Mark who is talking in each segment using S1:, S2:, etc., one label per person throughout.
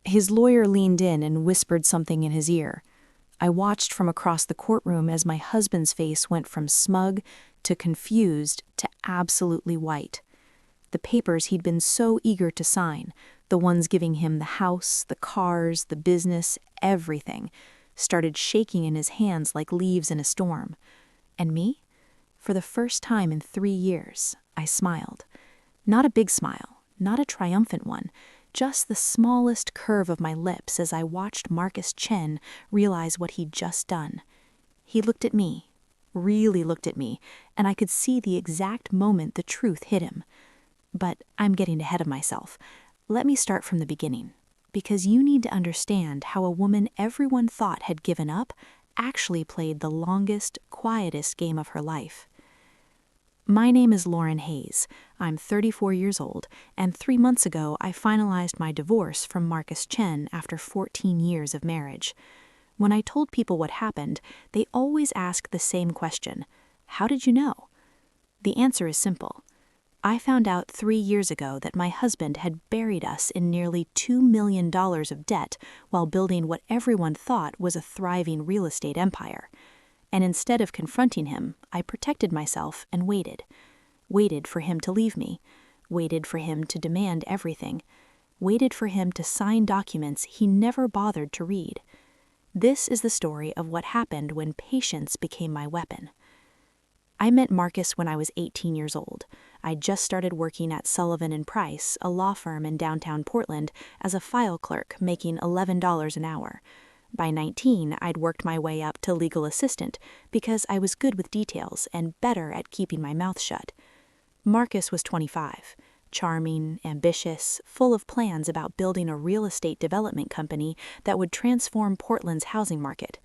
S1: His lawyer leaned in and whispered something in his ear. I watched from across the courtroom as my husband's face went from smug to confused to absolutely white. The papers he'd been so eager to sign, the ones giving him the house, the cars, the business, everything, started shaking in his hands like leaves in a storm. And me? For the first time in 3 years, I smiled. Not a big smile, not a triumphant one, just the smallest curve of my lips as I watched Marcus Chen realize what he'd just done. He looked at me, really looked at me, and I could see the exact moment the truth hit him. But I'm getting ahead of myself. Let me start from the beginning, because you need to understand how a woman everyone thought had given up actually played the longest, quietest game of her life. My name is Lauren Hayes. I'm 34 years old, and 3 months ago I finalized my divorce from Marcus Chen after 14 years of marriage. When I told people what happened, they always ask the same question: how did you know? The answer is simple. I found out 3 years ago that my husband had buried us in nearly $2 million of debt while building what everyone thought was a thriving real estate empire. And instead of confronting him, I protected myself and waited. Waited for him to leave me. Waited for him to demand everything. Waited for him to sign documents he never bothered to read. This is the story of what happened when patience became my weapon. I met Marcus when I was 18 years old. I'd just started working at Sullivan & Price, a law firm in downtown Portland, as a file clerk, making $11 an hour. By 19, I'd worked my way up to legal assistant because I was good with details and better at keeping my mouth shut. Marcus was 25, charming, ambitious, full of plans about building a real estate development company that would transform Portland's housing market.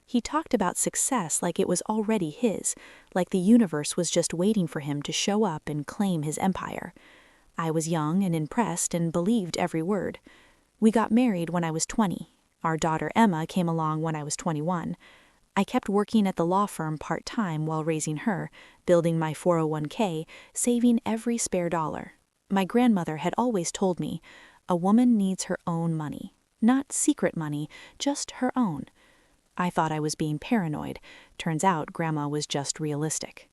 S1: He talked about success like it was already his, like the universe was just waiting for him to show up and claim his empire. I was young and impressed and believed every word. We got married when I was 20. Our daughter Emma came along when I was 21. I kept working at the law firm part-time while raising her, building my 401k, saving every spare dollar. My grandmother had always told me, a woman needs her own money. Not secret money, just her own. I thought I was being paranoid. Turns out Grandma was just realistic.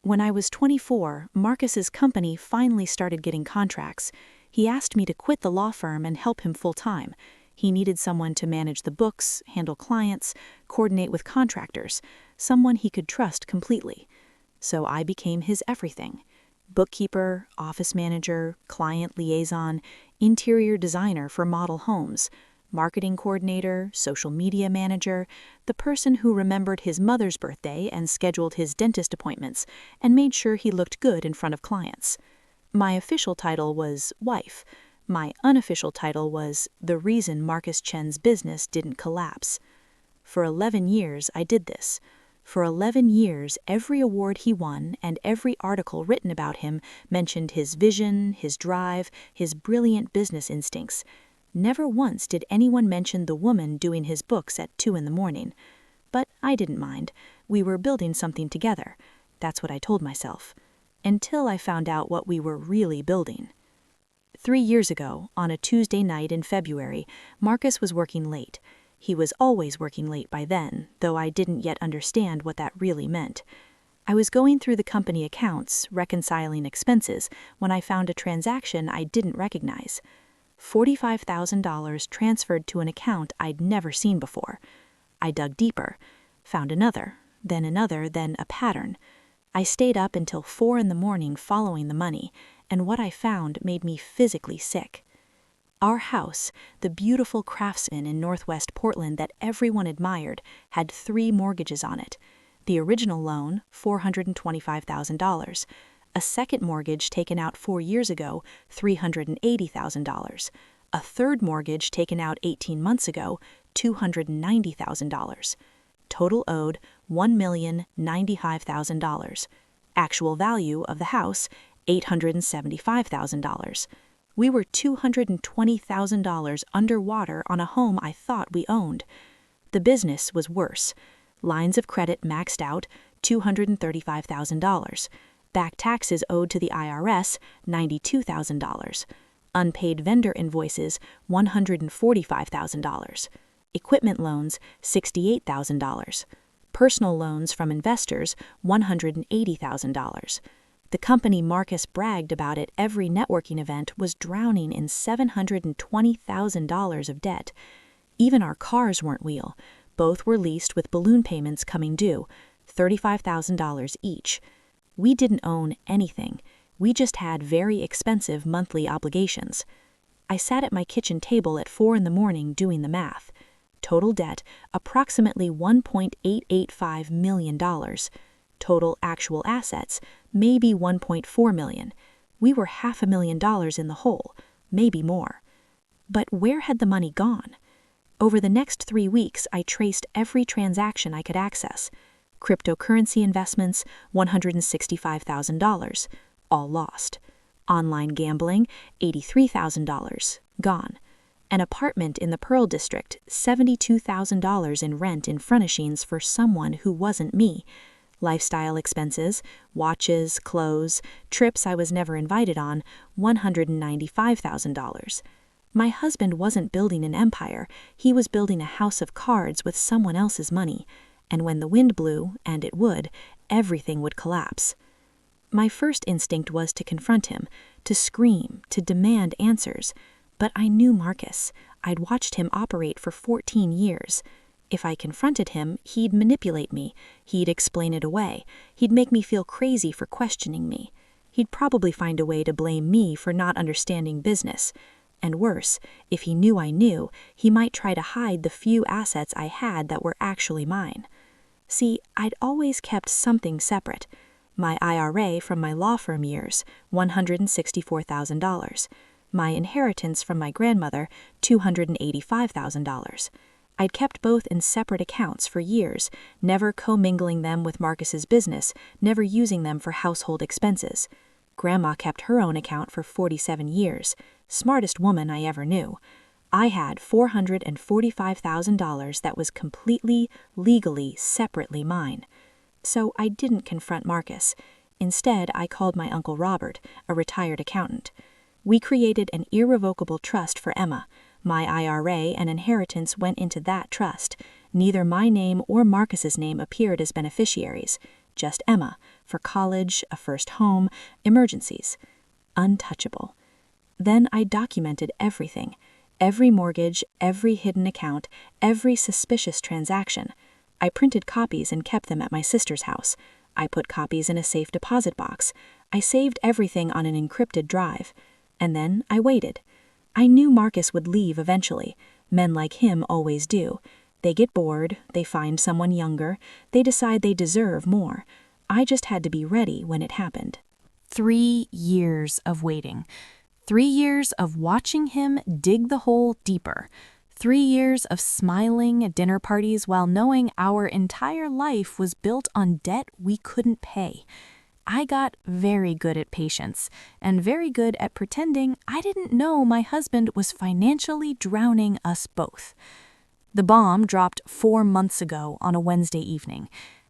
S1: When I was 24, Marcus's company finally started getting contracts. He asked me to quit the law firm and help him full-time. He needed someone to manage the books, handle clients, coordinate with contractors, someone he could trust completely. So I became his everything: bookkeeper, office manager, client liaison, interior designer for model homes, marketing coordinator, social media manager, the person who remembered his mother's birthday and scheduled his dentist appointments and made sure he looked good in front of clients. My official title was wife. My unofficial title was the reason Marcus Chen's business didn't collapse. For 11 years, I did this. For 11 years, every award he won and every article written about him mentioned his vision, his drive, his brilliant business instincts. Never once did anyone mention the woman doing his books at 2 in the morning. But I didn't mind. We were building something together. That's what I told myself. Until I found out what we were really building. 3 years ago, on a Tuesday night in February, Marcus was working late. He was always working late by then, though I didn't yet understand what that really meant. I was going through the company accounts, reconciling expenses, when I found a transaction I didn't recognize. $45,000 transferred to an account I'd never seen before. I dug deeper, found another, then a pattern. I stayed up until 4 in the morning following the money, and what I found made me physically sick. Our house, the beautiful craftsman in Northwest Portland that everyone admired, had 3 mortgages on it. The original loan, $425,000. A second mortgage taken out 4 years ago, $380,000. A third mortgage taken out 18 months ago, $290,000. Total owed $1,095,000. Actual value of the house, $875,000. We were $220,000 underwater on a home I thought we owned. The business was worse. Lines of credit maxed out, $235,000. Back taxes owed to the IRS, $92,000. Unpaid vendor invoices, $145,000. Equipment loans, $68,000. Personal loans from investors, $180,000. The company Marcus bragged about at every networking event was drowning in $720,000 of debt. Even our cars weren't real. Both were leased with balloon payments coming due, $35,000 each. We didn't own anything. We just had very expensive monthly obligations. I sat at my kitchen table at 4 a.m. doing the math. Total debt, approximately $1.885 million. Total actual assets, maybe $1.4 million. We were $500,000 in the hole, maybe more. But where had the money gone? Over the next 3 weeks, I traced every transaction I could access. Cryptocurrency investments, $165,000, all lost. Online gambling, $83,000, gone. An apartment in the Pearl District, $72,000 in rent and furnishings for someone who wasn't me. Lifestyle expenses, watches, clothes, trips I was never invited on, $195,000. My husband wasn't building an empire, he was building a house of cards with someone else's money, and when the wind blew, and it would, everything would collapse. My first instinct was to confront him, to scream, to demand answers. But I knew Marcus. I'd watched him operate for 14 years. If I confronted him, he'd manipulate me. He'd explain it away. He'd make me feel crazy for questioning me. He'd probably find a way to blame me for not understanding business. And worse, if he knew I knew, he might try to hide the few assets I had that were actually mine. See, I'd always kept something separate. My IRA from my law firm years, $164,000. My inheritance from my grandmother, $285,000. I'd kept both in separate accounts for years, never commingling them with Marcus's business, never using them for household expenses. Grandma kept her own account for 47 years. Smartest woman I ever knew. I had $445,000 that was completely, legally, separately mine. So I didn't confront Marcus. Instead, I called my Uncle Robert, a retired accountant. We created an irrevocable trust for Emma. My IRA and inheritance went into that trust. Neither my name or Marcus's name appeared as beneficiaries. Just Emma, for college, a first home, emergencies. Untouchable. Then I documented everything. Every mortgage, every hidden account, every suspicious transaction. I printed copies and kept them at my sister's house. I put copies in a safe deposit box. I saved everything on an encrypted drive. And then I waited. I knew Marcus would leave eventually. Men like him always do. They get bored, they find someone younger, they decide they deserve more. I just had to be ready when it happened.
S2: 3 years of waiting. 3 years of watching him dig the hole deeper. 3 years of smiling at dinner parties while knowing our entire life was built on debt we couldn't pay. I got very good at patience and very good at pretending I didn't know my husband was financially drowning us both. The bomb dropped 4 months ago on a Wednesday evening.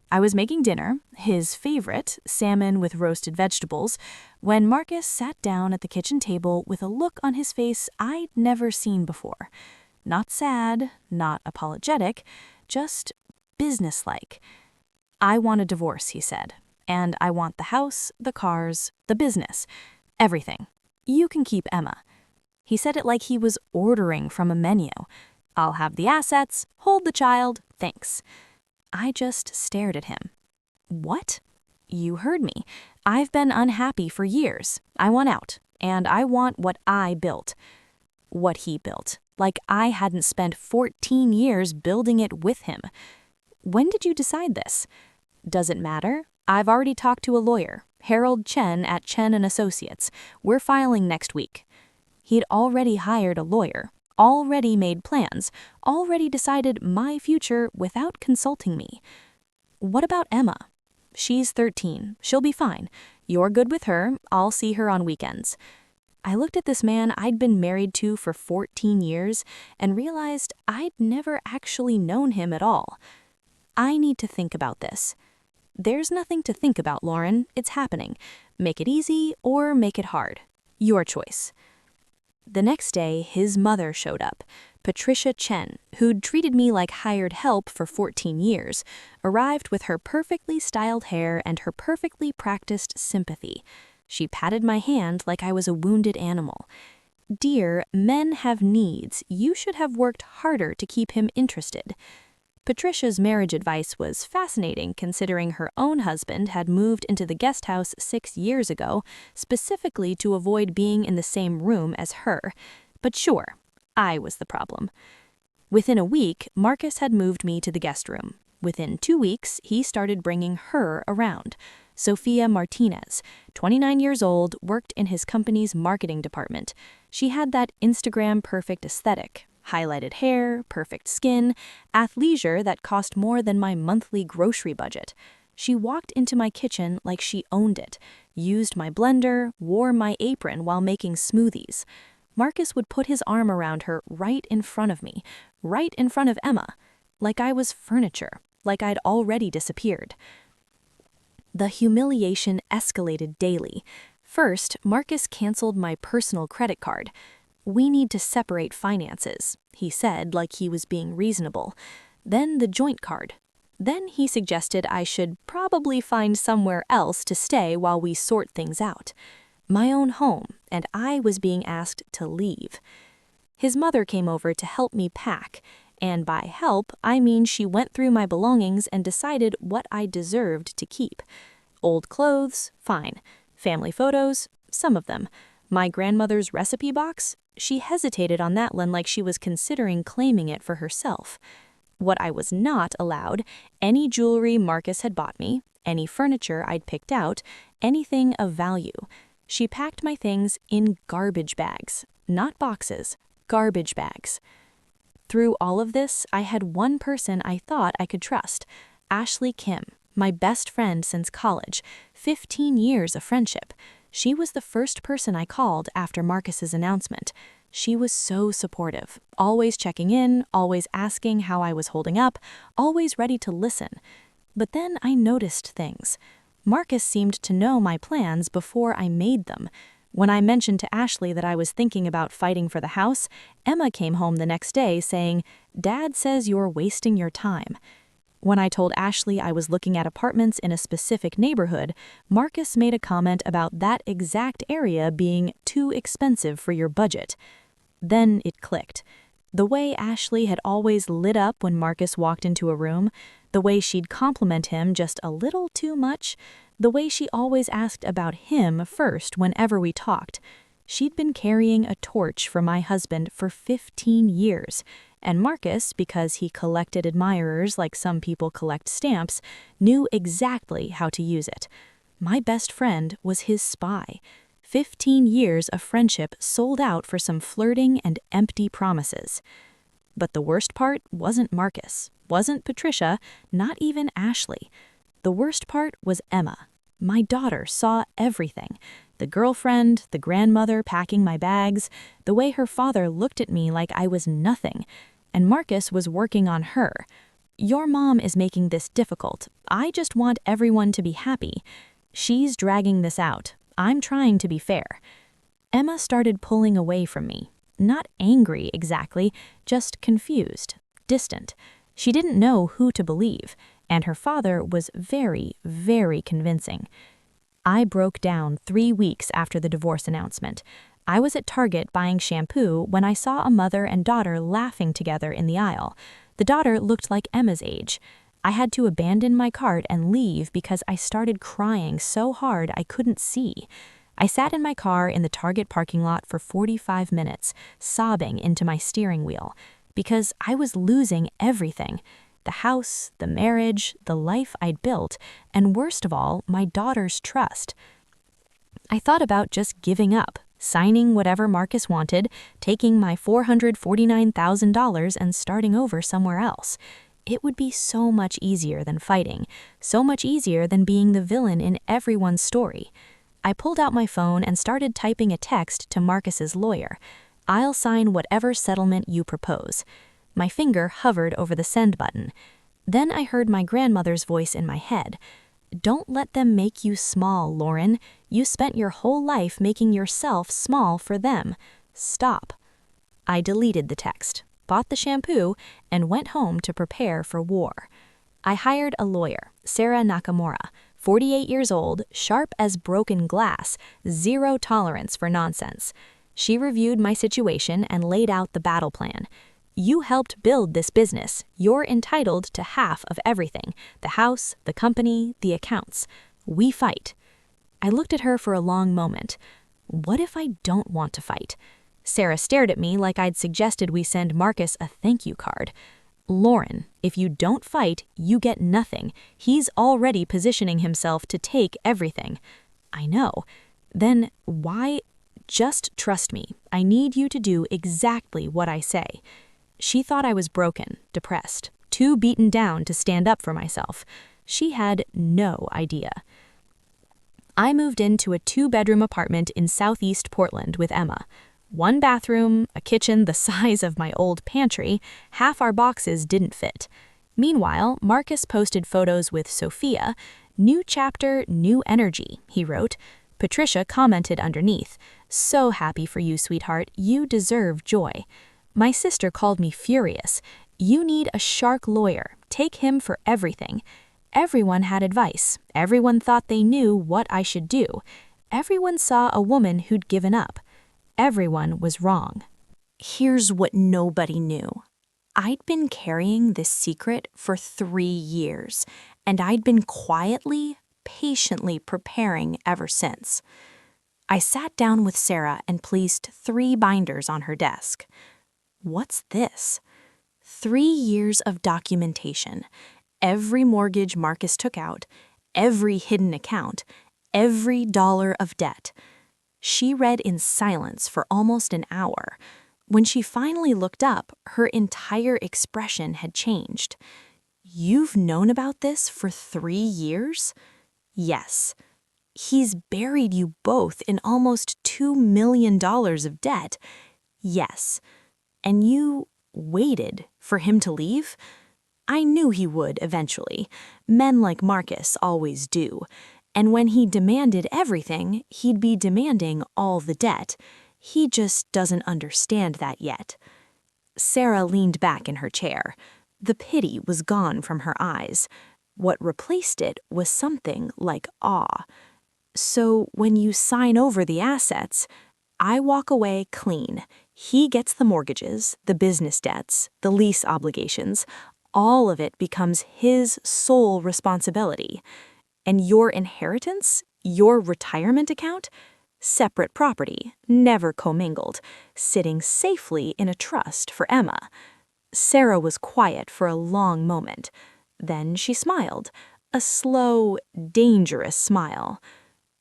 S2: I was making dinner, his favorite, salmon with roasted vegetables, when Marcus sat down at the kitchen table with a look on his face I'd never seen before. Not sad, not apologetic, just businesslike. "I want a divorce," he said. "And I want the house, the cars, the business, everything. You can keep Emma." He said it like he was ordering from a menu. "I'll have the assets, hold the child, thanks." I just stared at him. "What?" "You heard me. I've been unhappy for years. I want out, and I want what I built." What he built, like I hadn't spent 14 years building it with him. "When did you decide this?" "Does it matter? I've already talked to a lawyer, Harold Chen at Chen & Associates. We're filing next week." He'd already hired a lawyer, already made plans, already decided my future without consulting me. "What about Emma?" "She's 13. She'll be fine. You're good with her. I'll see her on weekends." I looked at this man I'd been married to for 14 years and realized I'd never actually known him at all. "I need to think about this." "There's nothing to think about, Lauren. It's happening. Make it easy or make it hard. Your choice."
S1: The next day, his mother showed up. Patricia Chen, who'd treated me like hired help for 14 years, arrived with her perfectly styled hair and her perfectly practiced sympathy. She patted my hand like I was a wounded animal. "Dear, men have needs. You should have worked harder to keep him interested." Patricia's marriage advice was fascinating considering her own husband had moved into the guest house 6 years ago, specifically to avoid being in the same room as her. But sure, I was the problem. Within a week, Marcus had moved me to the guest room. Within 2 weeks, he started bringing her around. Sophia Martinez, 29 years old, worked in his company's marketing department. She had that Instagram-perfect aesthetic. Highlighted hair, perfect skin, athleisure that cost more than my monthly grocery budget. She walked into my kitchen like she owned it, used my blender, wore my apron while making smoothies. Marcus would put his arm around her right in front of me, right in front of Emma, like I was furniture, like I'd already disappeared. The humiliation escalated daily. First, Marcus canceled my personal credit card. "We need to separate finances," he said like he was being reasonable. Then the joint card. Then he suggested I should probably find somewhere else to stay while we sort things out. My own home, and I was being asked to leave. His mother came over to help me pack, and by help, I mean she went through my belongings and decided what I deserved to keep. Old clothes, fine. Family photos, some of them. My grandmother's recipe box? She hesitated on that one like she was considering claiming it for herself. What I was not allowed, any jewelry Marcus had bought me, any furniture I'd picked out, anything of value. She packed my things in garbage bags, not boxes, garbage bags. Through all of this, I had one person I thought I could trust, Ashley Kim, my best friend since college, 15 years of friendship. She was the first person I called after Marcus's announcement. She was so supportive, always checking in, always asking how I was holding up, always ready to listen. But then I noticed things. Marcus seemed to know my plans before I made them. When I mentioned to Ashley that I was thinking about fighting for the house, Emma came home the next day saying, "Dad says you're wasting your time." When I told Ashley I was looking at apartments in a specific neighborhood, Marcus made a comment about that exact area being too expensive for your budget. Then it clicked. The way Ashley had always lit up when Marcus walked into a room, the way she'd compliment him just a little too much, the way she always asked about him first whenever we talked. She'd been carrying a torch for my husband for 15 years, and Marcus, because he collected admirers like some people collect stamps, knew exactly how to use it. My best friend was his spy. 15 years of friendship sold out for some flirting and empty promises. But the worst part wasn't Marcus, wasn't Patricia, not even Ashley. The worst part was Emma. My daughter saw everything. The girlfriend, the grandmother packing my bags, the way her father looked at me like I was nothing. And Marcus was working on her. "Your mom is making this difficult. I just want everyone to be happy. She's dragging this out. I'm trying to be fair." Emma started pulling away from me. Not angry exactly, just confused, distant. She didn't know who to believe, and her father was very, very convincing. I broke down 3 weeks after the divorce announcement. I was at Target buying shampoo when I saw a mother and daughter laughing together in the aisle. The daughter looked like Emma's age. I had to abandon my cart and leave because I started crying so hard I couldn't see. I sat in my car in the Target parking lot for 45 minutes, sobbing into my steering wheel, because I was losing everything. The house, the marriage, the life I'd built, and worst of all, my daughter's trust. I thought about just giving up, signing whatever Marcus wanted, taking my $449,000 and starting over somewhere else. It would be so much easier than fighting, so much easier than being the villain in everyone's story. I pulled out my phone and started typing a text to Marcus's lawyer. "I'll sign whatever settlement you propose." My finger hovered over the send button. Then I heard my grandmother's voice in my head. "Don't let them make you small, Lauren. You spent your whole life making yourself small for them.
S2: Stop. I deleted the text, bought the shampoo, and went home to prepare for war. I hired a lawyer, Sarah Nakamura, 48 years old, sharp as broken glass, zero tolerance for nonsense. She reviewed my situation and laid out the battle plan. You helped build this business. You're entitled to half of everything: the house, the company, the accounts. We fight. I looked at her for a long moment. What if I don't want to fight? Sarah stared at me like I'd suggested we send Marcus a thank you card. Lauren, if you don't fight, you get nothing. He's already positioning himself to take everything. I know. Then why? Just trust me. I need you to do exactly what I say. She thought I was broken, depressed, too beaten down to stand up for myself. She had no idea. I moved into a 2-bedroom apartment in southeast Portland with Emma. 1 bathroom, a kitchen the size of my old pantry. Half our boxes didn't fit. Meanwhile, Marcus posted photos with Sophia. New chapter, new energy, he wrote. Patricia commented underneath. So happy for you, sweetheart. You deserve joy. My sister called me furious. You need a shark lawyer. Take him for everything. Everyone had advice. Everyone thought they knew what I should do. Everyone saw a woman who'd given up. Everyone was wrong.
S1: Here's what nobody knew. I'd been carrying this secret for 3 years, and I'd been quietly, patiently preparing ever since. I sat down with Sarah and placed 3 binders on her desk. What's this? 3 years of documentation. Every mortgage Marcus took out, every hidden account, every dollar of debt. She read in silence for almost an hour. When she finally looked up, her entire expression had changed. You've known about this for 3 years? Yes. He's buried you both in almost $2 million of debt. Yes. And you waited for him to leave? I knew he would eventually. Men like Marcus always do. And when he demanded everything, he'd be demanding all the debt. He just doesn't understand that yet. Sarah leaned back in her chair. The pity was gone from her eyes. What replaced it was something like awe. So when you sign over the assets, I walk away clean. He gets the mortgages, the business debts, the lease obligations. All of it becomes his sole responsibility. And your inheritance, your retirement account, separate property, never commingled, sitting safely in a trust for Emma. Sarah was quiet for a long moment. Then she smiled, a slow, dangerous smile.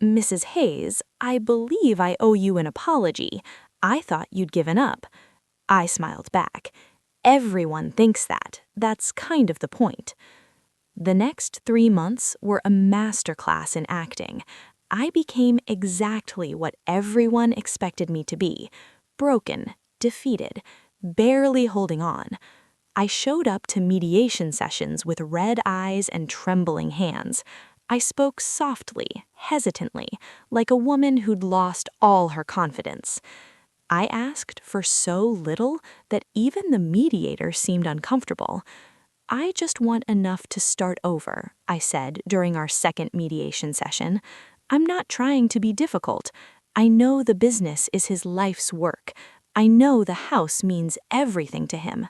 S1: Mrs. Hayes, I believe I owe you an apology. I thought you'd given up. I smiled back. Everyone thinks that. That's kind of the point. The next 3 months were a masterclass in acting. I became exactly what everyone expected me to be: broken, defeated, barely holding on. I showed up to mediation sessions with red eyes and trembling hands. I spoke softly, hesitantly, like a woman who'd lost all her confidence. I asked for so little that even the mediator seemed uncomfortable. I just want enough to start over, I said during our second mediation session. I'm not trying to be difficult. I know the business is his life's work. I know the house means everything to him.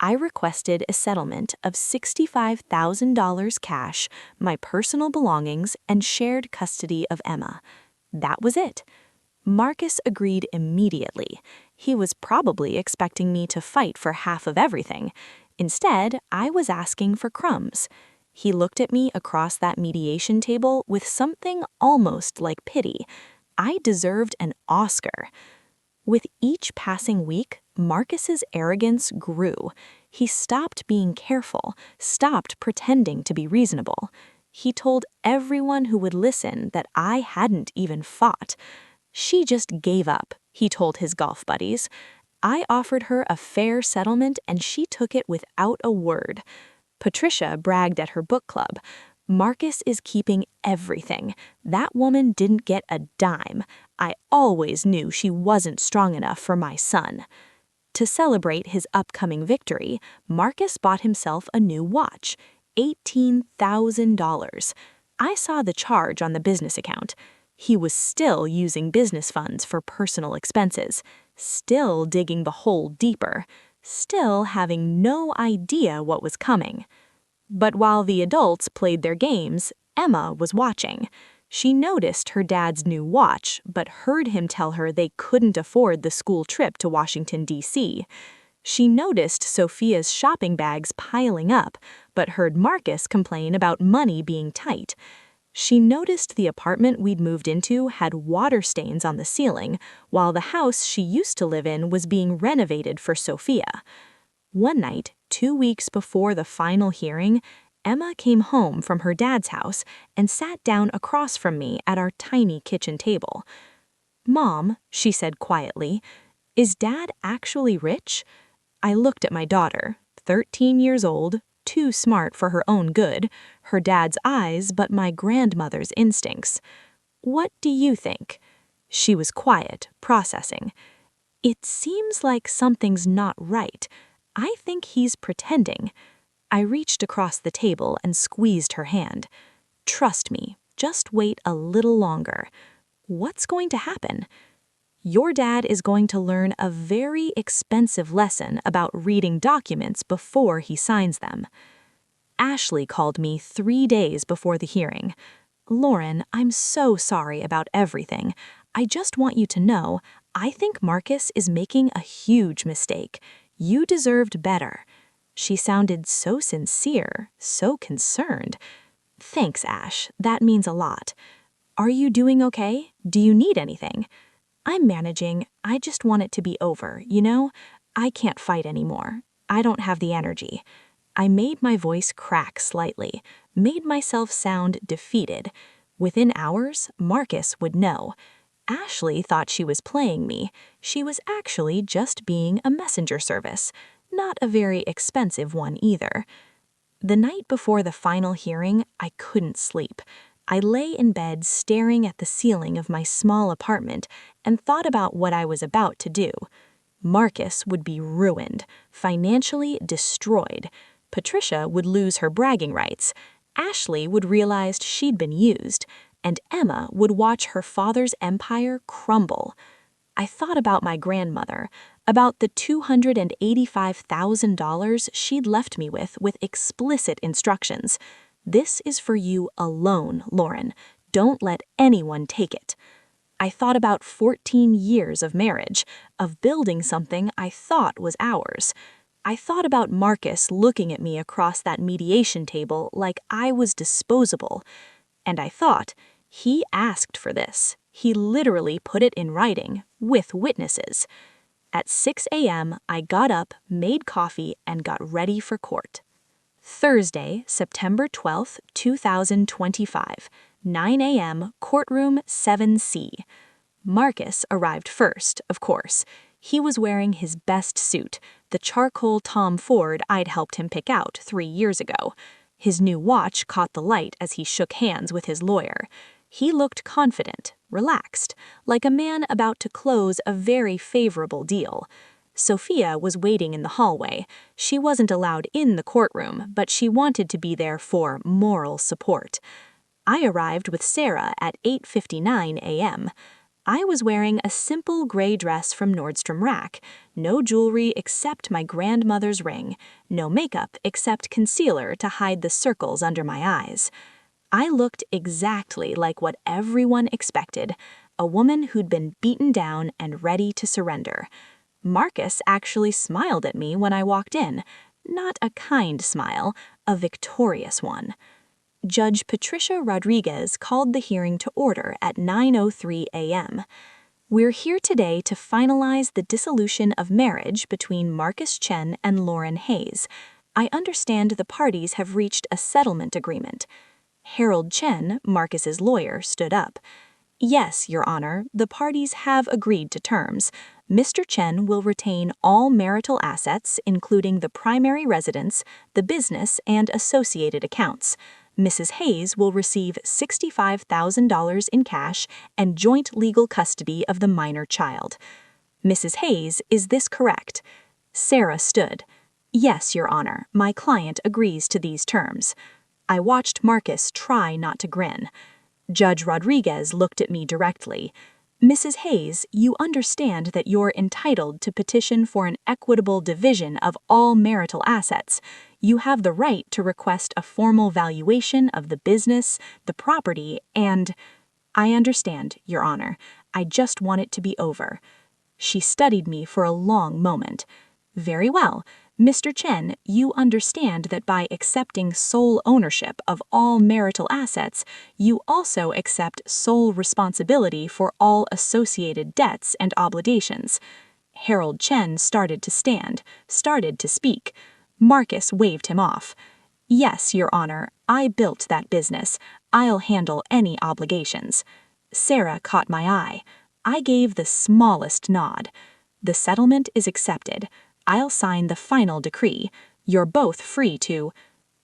S1: I requested a settlement of $65,000 cash, my personal belongings, and shared custody of Emma. That was it. Marcus agreed immediately. He was probably expecting me to fight for half of everything. Instead, I was asking for crumbs. He looked at me across that mediation table with something almost like pity. I deserved an Oscar. With each passing week, Marcus's arrogance grew. He stopped being careful, stopped pretending to be reasonable. He told everyone who would listen that I hadn't even fought. She just gave up, he told his golf buddies. I offered her a fair settlement and she took it without a word. Patricia bragged at her book club. Marcus is keeping everything. That woman didn't get a dime. I always knew she wasn't strong enough for my son. To celebrate his upcoming victory, Marcus bought himself a new watch, $18,000. I saw the charge on the business account. He was still using business funds for personal expenses, still digging the hole deeper, still having no idea what was coming. But while the adults played their games, Emma was watching. She noticed her dad's new watch, but heard him tell her they couldn't afford the school trip to Washington, D.C. She noticed Sophia's shopping bags piling up, but heard Marcus complain about money being tight. She noticed the apartment we'd moved into had water stains on the ceiling, while the house she used to live in was being renovated for Sophia. One night, 2 weeks before the final hearing, Emma came home from her dad's house and sat down across from me at our tiny kitchen table. "Mom," she said quietly, "is Dad actually rich?" I looked at my daughter, 13 years old, too smart for her own good, her dad's eyes but my grandmother's instincts. "What do you think?" She was quiet, processing. "It seems like something's not right. I think he's pretending." I reached across the table and squeezed her hand. "Trust me, just wait a little longer." "What's going to happen?" "Your dad is going to learn a very expensive lesson about reading documents before he signs them." Ashley called me 3 days before the hearing. "Lauren, I'm so sorry about everything. I just want you to know, I think Marcus is making a huge mistake. You deserved better." She sounded so sincere, so concerned. "Thanks, Ash. That means a lot. Are you doing okay? Do you need anything?" "I'm managing. I just want it to be over, you know? I can't fight anymore. I don't have the energy." I made my voice crack slightly, made myself sound defeated. Within hours, Marcus would know. Ashley thought she was playing me. She was actually just being a messenger service. Not a very expensive one either. The night before the final hearing, I couldn't sleep. I lay in bed staring at the ceiling of my small apartment and thought about what I was about to do. Marcus would be ruined, financially destroyed. Patricia would lose her bragging rights. Ashley would realize she'd been used, and Emma would watch her father's empire crumble. I thought about my grandmother, about the $285,000 she'd left me with explicit instructions. "This is for you alone, Lauren. Don't let anyone take it." I thought about 14 years of marriage, of building something I thought was ours. I thought about Marcus looking at me across that mediation table like I was disposable. And I thought, he asked for this. He literally put it in writing, with witnesses. At 6 a.m., I got up, made coffee, and got ready for court. Thursday, September 12, 2025, 9 a.m., courtroom 7C. Marcus arrived first, of course. He was wearing his best suit, the charcoal Tom Ford I'd helped him pick out 3 years ago. His new watch caught the light as he shook hands with his lawyer. He looked confident, relaxed, like a man about to close a very favorable deal. Sophia was waiting in the hallway. She wasn't allowed in the courtroom, but she wanted to be there for moral support. I arrived with Sarah at 8:59 a.m. I was wearing a simple gray dress from Nordstrom Rack, no jewelry except my grandmother's ring, no makeup except concealer to hide the circles under my eyes. I looked exactly like what everyone expected, a woman who'd been beaten down and ready to surrender. Marcus actually smiled at me when I walked in, not a kind smile, a victorious one. Judge Patricia Rodriguez called the hearing to order at 9:03 a.m. "We're here today to finalize the dissolution of marriage between Marcus Chen and Lauren Hayes. I understand the parties have reached a settlement agreement." Harold Chen, Marcus's lawyer, stood up. "Yes, Your Honor, the parties have agreed to terms. Mr. Chen will retain all marital assets, including the primary residence, the business, and associated accounts. Mrs. Hayes will receive $65,000 in cash and joint legal custody of the minor child. Mrs. Hayes, is this correct? Sarah stood. Yes, Your Honor, my client agrees to these terms. I watched Marcus try not to grin. Judge Rodriguez looked at me directly. Mrs. Hayes, you understand that you're entitled to petition for an equitable division of all marital assets. You have the right to request a formal valuation of the business, the property, and— I understand, Your Honor. I just want it to be over. She studied me for a long moment. Very well. Mr. Chen, you understand that by accepting sole ownership of all marital assets, you also accept sole responsibility for all associated debts and obligations. Harold Chen started to stand, started to speak. Marcus waved him off. Yes, Your Honor, I built that business. I'll handle any obligations. Sarah caught my eye. I gave the smallest nod. The settlement is accepted. I'll sign the final decree. You're both free to—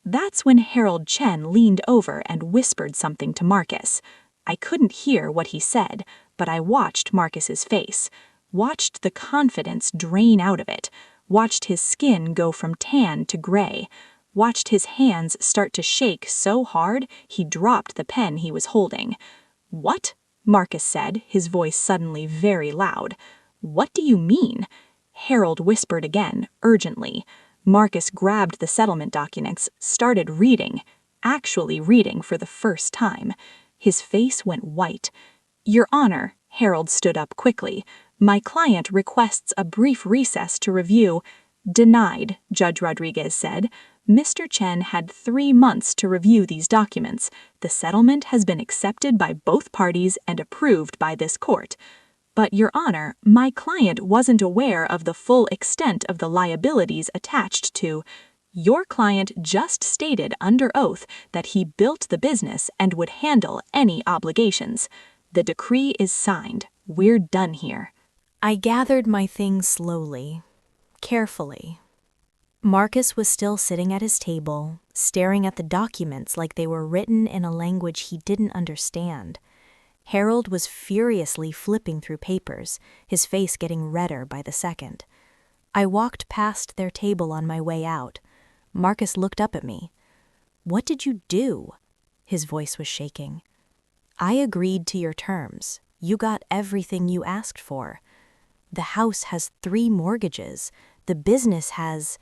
S1: That's when Harold Chen leaned over and whispered something to Marcus. I couldn't hear what he said, but I watched Marcus's face, watched the confidence drain out of it, watched his skin go from tan to gray, watched his hands start to shake so hard he dropped the pen he was holding. What? Marcus said, his voice suddenly very loud. What do you mean? Harold whispered again, urgently. Marcus grabbed the settlement documents, started reading, actually reading for the first time. His face went white. Your Honor, Harold stood up quickly. My client requests a brief recess to review. Denied, Judge Rodriguez said. Mr. Chen had 3 months to review these documents. The settlement has been accepted by both parties and approved by this court. But, Your Honor, my client wasn't aware of the full extent of the liabilities attached to— Your client just stated under oath that he built the business and would handle any obligations. The decree is signed. We're done here.
S2: I gathered my things slowly, carefully. Marcus was still sitting at his table, staring at the documents like they were written in a language he didn't understand. Harold was furiously flipping through papers, his face getting redder by the second. I walked past their table on my way out. Marcus looked up at me. What did you do? His voice was shaking. I agreed to your terms. You got everything you asked for. The house has 3 mortgages. The business has—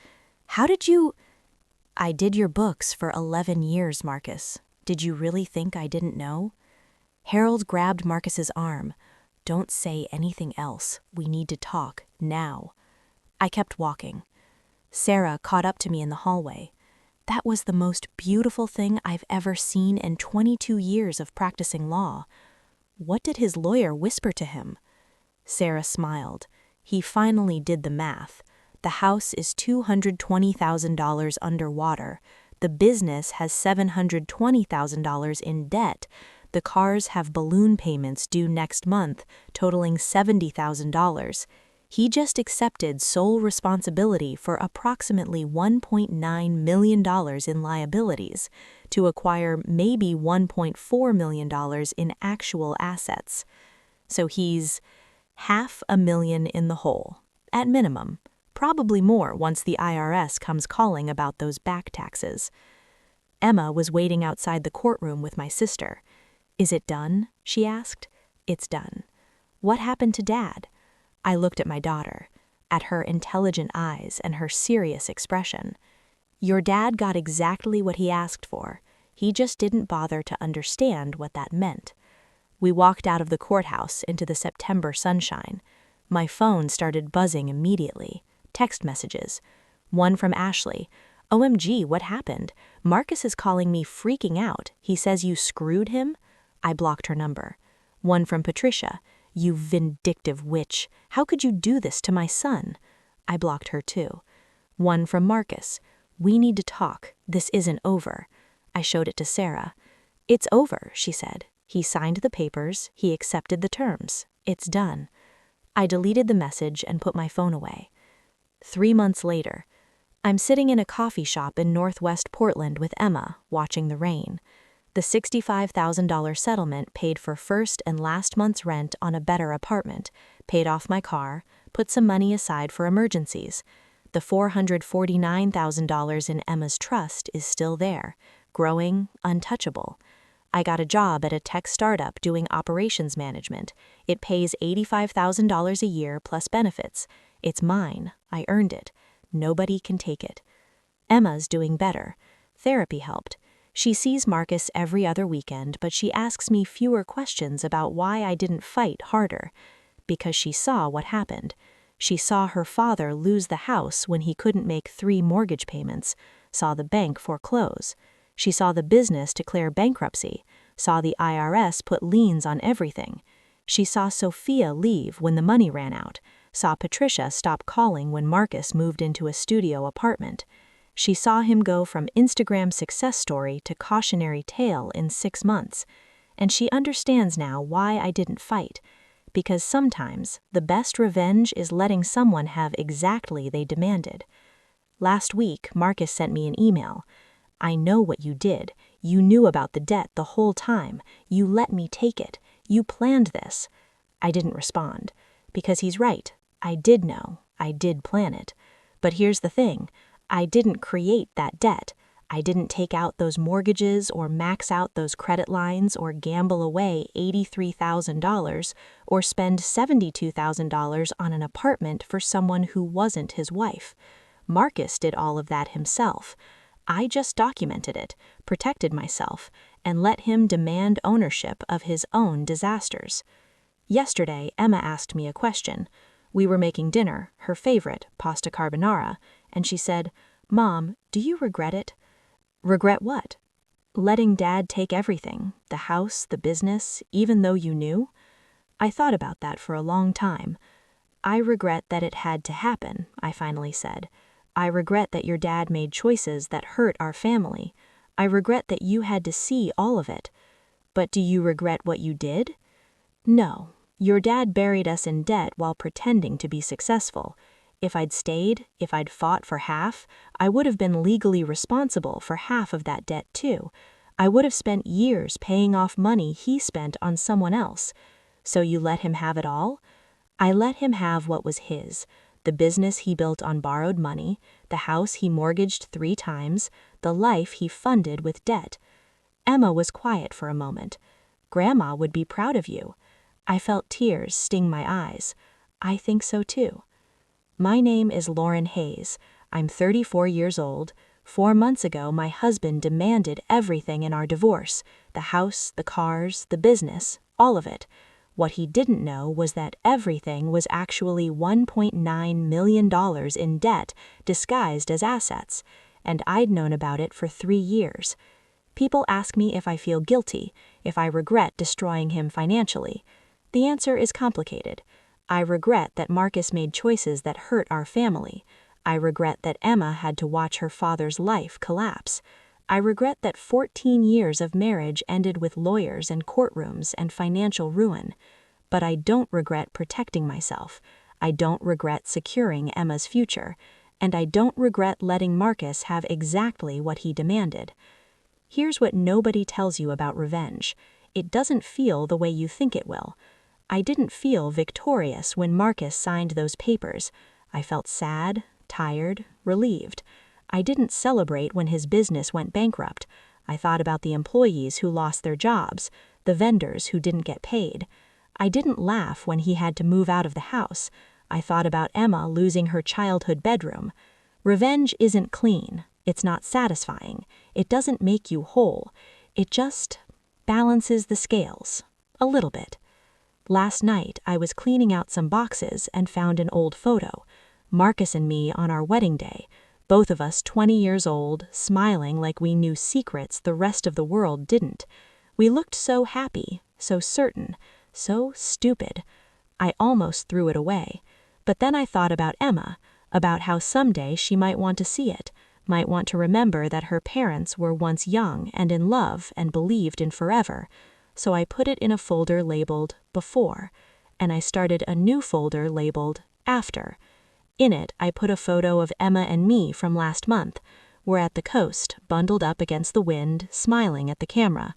S2: How did you— I did your books for 11 years, Marcus. Did you really think I didn't know? Harold grabbed Marcus's arm. Don't say anything else. We need to talk, now. I kept walking. Sarah caught up to me in the hallway. That was the most beautiful thing I've ever seen in 22 years of practicing law. What did his lawyer whisper to him? Sarah smiled. He finally did the math. The house is $220,000 underwater. The business has $720,000 in debt. The cars have balloon payments due next month, totaling $70,000. He just accepted sole responsibility for approximately $1.9 million in liabilities to acquire maybe $1.4 million in actual assets. So he's $500,000 in the hole, at minimum. Probably more once the IRS comes calling about those back taxes. Emma was waiting outside the courtroom with my sister. Is it done? She asked. It's done. What happened to Dad? I looked at my daughter, at her intelligent eyes and her serious expression. Your dad got exactly what he asked for. He just didn't bother to understand what that meant. We walked out of the courthouse into the September sunshine. My phone started buzzing immediately. Text messages. One from Ashley. OMG, what happened? Marcus is calling me freaking out. He says you screwed him? I blocked her number. One from Patricia. You vindictive witch. How could you do this to my son? I blocked her too. One from Marcus. We need to talk. This isn't over. I showed it to Sarah. It's over, she said. He signed the papers. He accepted the terms. It's done. I deleted the message and put my phone away. 3 months later.
S1: I'm sitting in a coffee shop in Northwest Portland with Emma, watching the rain. The $65,000 settlement paid for first and last month's rent on a better apartment, paid off my car, put some money aside for emergencies. The $449,000 in Emma's trust is still there, growing, untouchable. I got a job at a tech startup doing operations management. It pays $85,000 a year plus benefits. It's mine. I earned it. Nobody can take it. Emma's doing better. Therapy helped. She sees Marcus every other weekend, but she asks me fewer questions about why I didn't fight harder. Because she saw what happened. She saw her father lose the house when he couldn't make 3 mortgage payments, saw the bank foreclose. She saw the business declare bankruptcy, saw the IRS put liens on everything. She saw Sophia leave when the money ran out, saw Patricia stop calling when Marcus moved into a studio apartment. She saw him go from Instagram success story to cautionary tale in 6 months. And she understands now why I didn't fight. Because sometimes the best revenge is letting someone have exactly they demanded. Last week, Marcus sent me an email. I know what you did. You knew about the debt the whole time. You let me take it. You planned this. I didn't respond. Because he's right. I did know. I did plan it. But here's the thing. I didn't create that debt. I didn't take out those mortgages or max out those credit lines or gamble away $83,000 or spend $72,000 on an apartment for someone who wasn't his wife. Marcus did all of that himself. I just documented it, protected myself, and let him demand ownership of his own disasters. Yesterday, Emma asked me a question. We were making dinner, her favorite, pasta carbonara, and she said, "Mom, do you regret it?" Regret what? Letting Dad take everything, the house, the business, even though you knew? I thought about that for a long time. I regret that it had to happen, I finally said. I regret that your dad made choices that hurt our family. I regret that you had to see all of it. But do you regret what you did? No. Your dad buried us in debt while pretending to be successful. If I'd stayed, if I'd fought for half, I would have been legally responsible for half of that debt too. I would have spent years paying off money he spent on someone else. So you let him have it all? I let him have what was his. The business he built on borrowed money, the house he mortgaged 3 times, the life he funded with debt. Emma was quiet for a moment. Grandma would be proud of you. I felt tears sting my eyes. I think so too. My name is Lauren Hayes. I'm 34 years old. 4 months ago, my husband demanded everything in our divorce, the house, the cars, the business, all of it. What he didn't know was that everything was actually $1.9 million in debt disguised as assets, and I'd known about it for 3 years. People ask me if I feel guilty, if I regret destroying him financially. The answer is complicated. I regret that Marcus made choices that hurt our family. I regret that Emma had to watch her father's life collapse. I regret that 14 years of marriage ended with lawyers and courtrooms and financial ruin. But I don't regret protecting myself. I don't regret securing Emma's future. And I don't regret letting Marcus have exactly what he demanded. Here's what nobody tells you about revenge. It doesn't feel the way you think it will. I didn't feel victorious when Marcus signed those papers. I felt sad, tired, relieved. I didn't celebrate when his business went bankrupt. I thought about the employees who lost their jobs, the vendors who didn't get paid. I didn't laugh when he had to move out of the house. I thought about Emma losing her childhood bedroom. Revenge isn't clean. It's not satisfying. It doesn't make you whole. It just balances the scales. A little bit. Last night, I was cleaning out some boxes and found an old photo. Marcus and me on our wedding day. Both of us 20 years old, smiling like we knew secrets the rest of the world didn't. We looked so happy, so certain, so stupid. I almost threw it away. But then I thought about Emma, about how someday she might want to see it, might want to remember that her parents were once young and in love and believed in forever. So I put it in a folder labeled Before, and I started a new folder labeled After.
S2: In it, I put a photo of Emma and me from last month. We're at the coast, bundled up against the wind, smiling at the camera.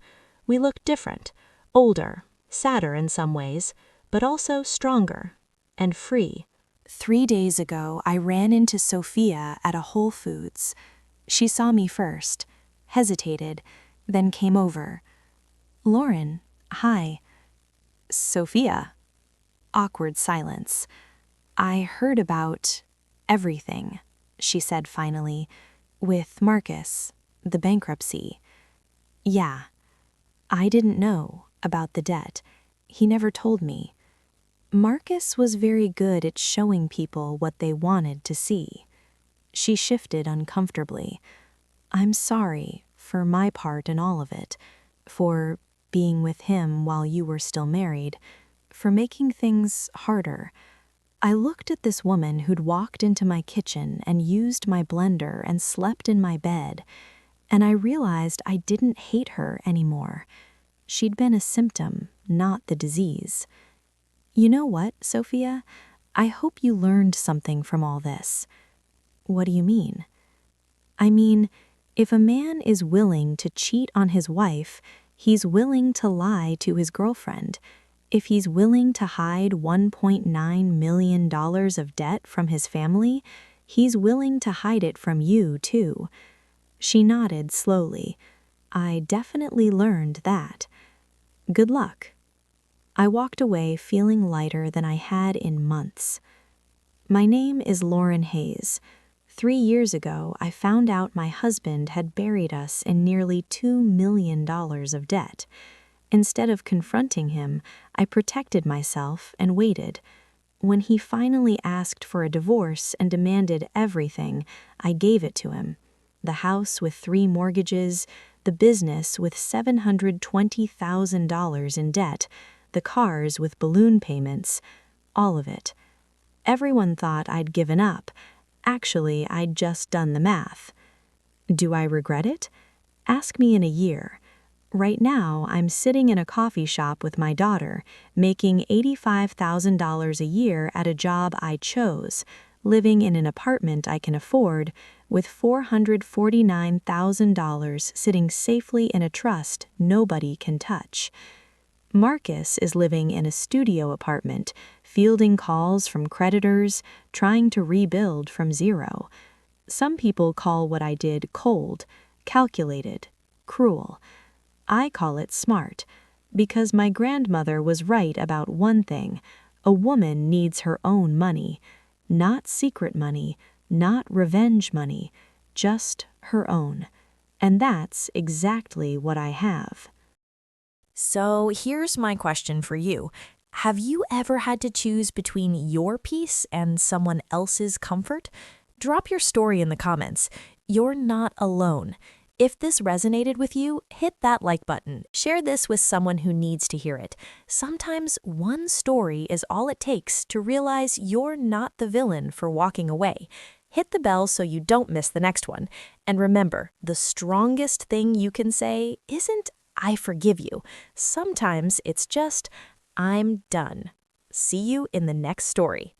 S2: We look different, older, sadder in some ways, but also stronger and free.
S1: 3 days ago, I ran into Sophia at a Whole Foods. She saw me first, hesitated, then came over. "Lauren, hi." "Sophia." Awkward silence. "I heard about everything," she said finally, "with Marcus, the bankruptcy." "Yeah. I didn't know about the debt. He never told me. Marcus was very good at showing people what they wanted to see." She shifted uncomfortably. "I'm sorry for my part in all of it, for being with him while you were still married, for making things harder. I looked at this woman who'd walked into my kitchen and used my blender and slept in my bed, and I realized I didn't hate her anymore. She'd been a symptom, not the disease. You know what, Sophia? I hope you learned something from all this." "What do you mean?" "I mean, if a man is willing to cheat on his wife, he's willing to lie to his girlfriend. If he's willing to hide $1.9 million of debt from his family, he's willing to hide it from you, too." She nodded slowly. "I definitely learned that. Good luck." I walked away feeling lighter than I had in months. My name is Lauren Hayes. 3 years ago, I found out my husband had buried us in nearly $2 million of debt. Instead of confronting him, I protected myself and waited. When he finally asked for a divorce and demanded everything, I gave it to him. The house with 3 mortgages, the business with $720,000 in debt, the cars with balloon payments, all of it. Everyone thought I'd given up. Actually, I'd just done the math. Do I regret it? Ask me in a year. Right now, I'm sitting in a coffee shop with my daughter, making $85,000 a year at a job I chose, living in an apartment I can afford, with $449,000 sitting safely in a trust nobody can touch. Marcus is living in a studio apartment, fielding calls from creditors, trying to rebuild from zero. Some people call what I did cold, calculated, cruel. I call it smart, because my grandmother was right about one thing: a woman needs her own money, not secret money, not revenge money, just her own. And that's exactly what I have.
S3: So here's my question for you. Have you ever had to choose between your peace and someone else's comfort? Drop your story in the comments. You're not alone. If this resonated with you, hit that like button. Share this with someone who needs to hear it. Sometimes one story is all it takes to realize you're not the villain for walking away. Hit the bell so you don't miss the next one. And remember, the strongest thing you can say isn't "I forgive you." Sometimes it's just "I'm done." See you in the next story.